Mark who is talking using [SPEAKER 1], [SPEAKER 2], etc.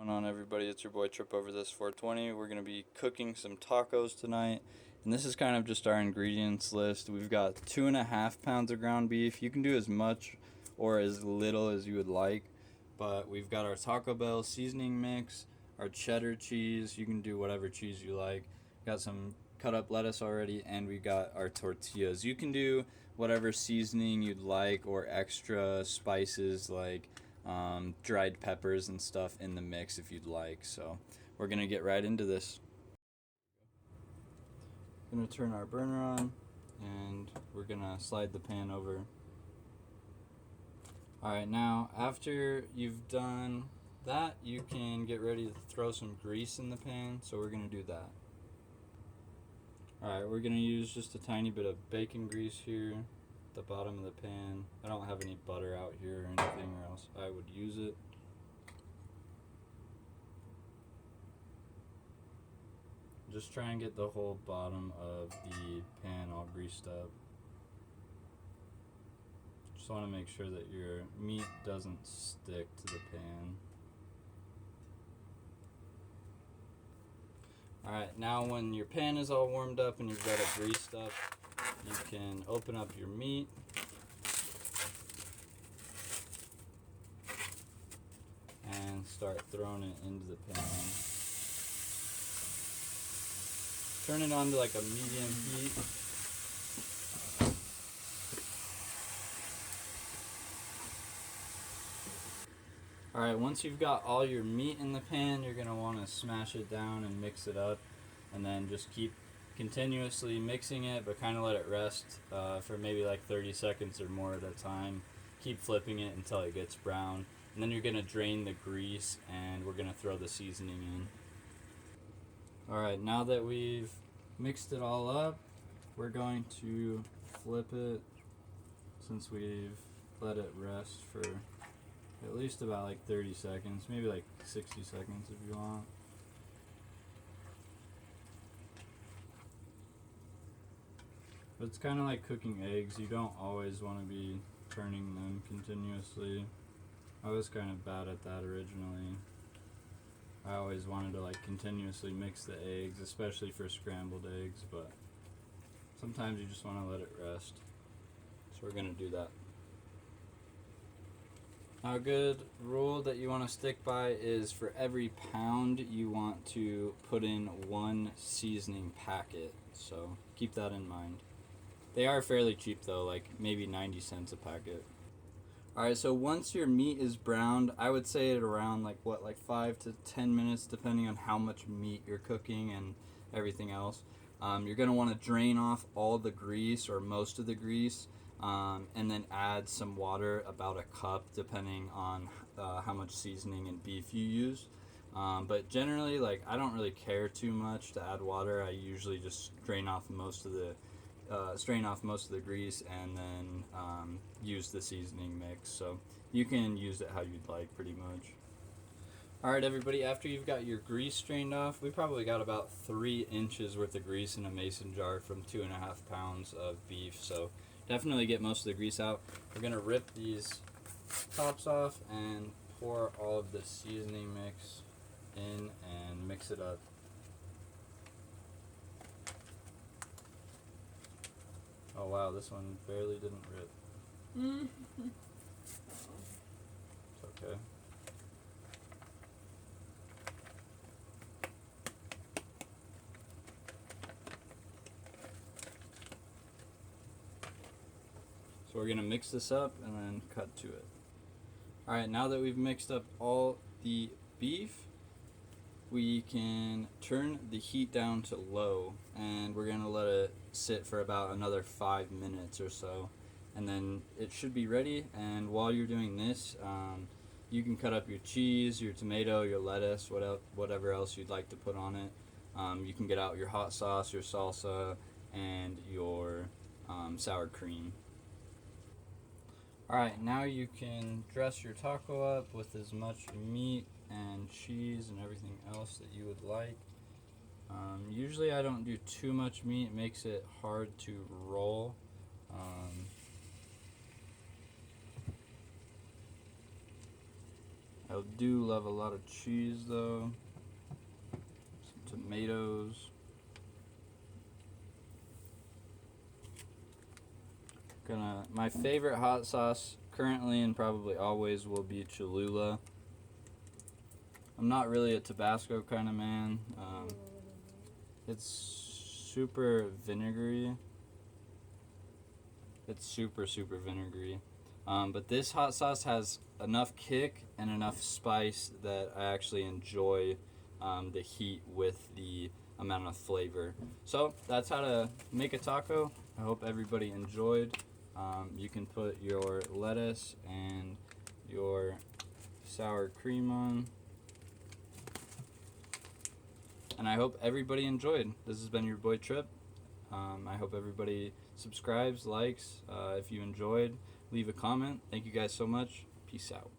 [SPEAKER 1] What's going on, everybody? It's your boy Trip over this 420. We're going to be cooking some tacos tonight, and this is kind of just our ingredients list. We've got 2.5 pounds of ground beef. You can do as much or as little as you would like, but we've got our Taco Bell seasoning mix, our cheddar cheese. You can do whatever cheese you like. Got some cut up lettuce already, and we got our tortillas. You can do whatever seasoning you'd like or extra spices like dried peppers and stuff in the mix if you'd like. So we're gonna get right into this. Gonna turn our burner on and we're gonna slide the pan over. Alright, now after you've done that, you can get ready to throw some grease in the pan, so we're gonna do that. Alright, we're gonna use just a tiny bit of bacon grease here at the bottom of the pan. I don't have any butter out here or anything, or else I would use it. Just try and get the whole bottom of the pan all greased up. Just want to make sure that your meat doesn't stick to the pan. Alright, now when your pan is all warmed up and you've got it greased up, you can open up your meat. And start throwing it into the pan. Turn it on to like a medium heat. Alright, once you've got all your meat in the pan, you're going to want to smash it down and mix it up. And then just keep continuously mixing it, but kind of let it rest for maybe like 30 seconds or more at a time. Keep flipping it until it gets brown. And then you're going to drain the grease and we're going to throw the seasoning in. Alright, now that we've mixed it all up, we're going to flip it since we've let it rest for at least about like 30 seconds, maybe like 60 seconds if you want. But it's kind of like cooking eggs. You don't always want to be turning them continuously. I was kind of bad at that originally. I always wanted to like continuously mix the eggs, especially for scrambled eggs, but sometimes you just want to let it rest. So we're going to do that. Now, a good rule that you want to stick by is for every pound you want to put in 1 seasoning packet. So keep that in mind. They are fairly cheap though, like maybe 90 cents a packet. Alright, so once your meat is browned, I would say at around like 5 to 10 minutes, depending on how much meat you're cooking and everything else. You're going to want to drain off all the grease or most of the grease, and then add some water, about a cup, depending on how much seasoning and beef you use. But generally, like, I don't really care too much to add water. I usually just strain off most of the grease and then use the seasoning mix. So you can use it how you'd like, pretty much. Alright, everybody, after you've got your grease strained off, we probably got about 3 inches worth of grease in a mason jar from 2.5 pounds of beef. So definitely get most of the grease out. We're going to rip these tops off and pour all of the seasoning mix in and mix it up. Oh wow, this one barely didn't rip. It's okay. So we're going to mix this up and then cut to it. Alright, now that we've mixed up all the beef, we can turn the heat down to low and we're going to let it sit for about another 5 minutes or so, and then it should be ready. And while you're doing this, you can cut up your cheese, your tomato, your lettuce, whatever else you'd like to put on it. You can get out your hot sauce, your salsa, and your sour cream. Alright, now you can dress your taco up with as much meat and cheese and everything else that you would like. Usually I don't do too much meat, it makes it hard to roll. I do love a lot of cheese though. Some tomatoes. My favorite hot sauce currently and probably always will be Cholula. I'm not really a Tabasco kind of man. It's super vinegary. It's super vinegary. But this hot sauce has enough kick and enough spice that I actually enjoy the heat with the amount of flavor. So that's how to make a taco. I hope everybody enjoyed. You can put your lettuce and your sour cream on. And I hope everybody enjoyed. This has been your boy Trip. I hope everybody subscribes, likes. If you enjoyed, leave a comment. Thank you guys so much. Peace out.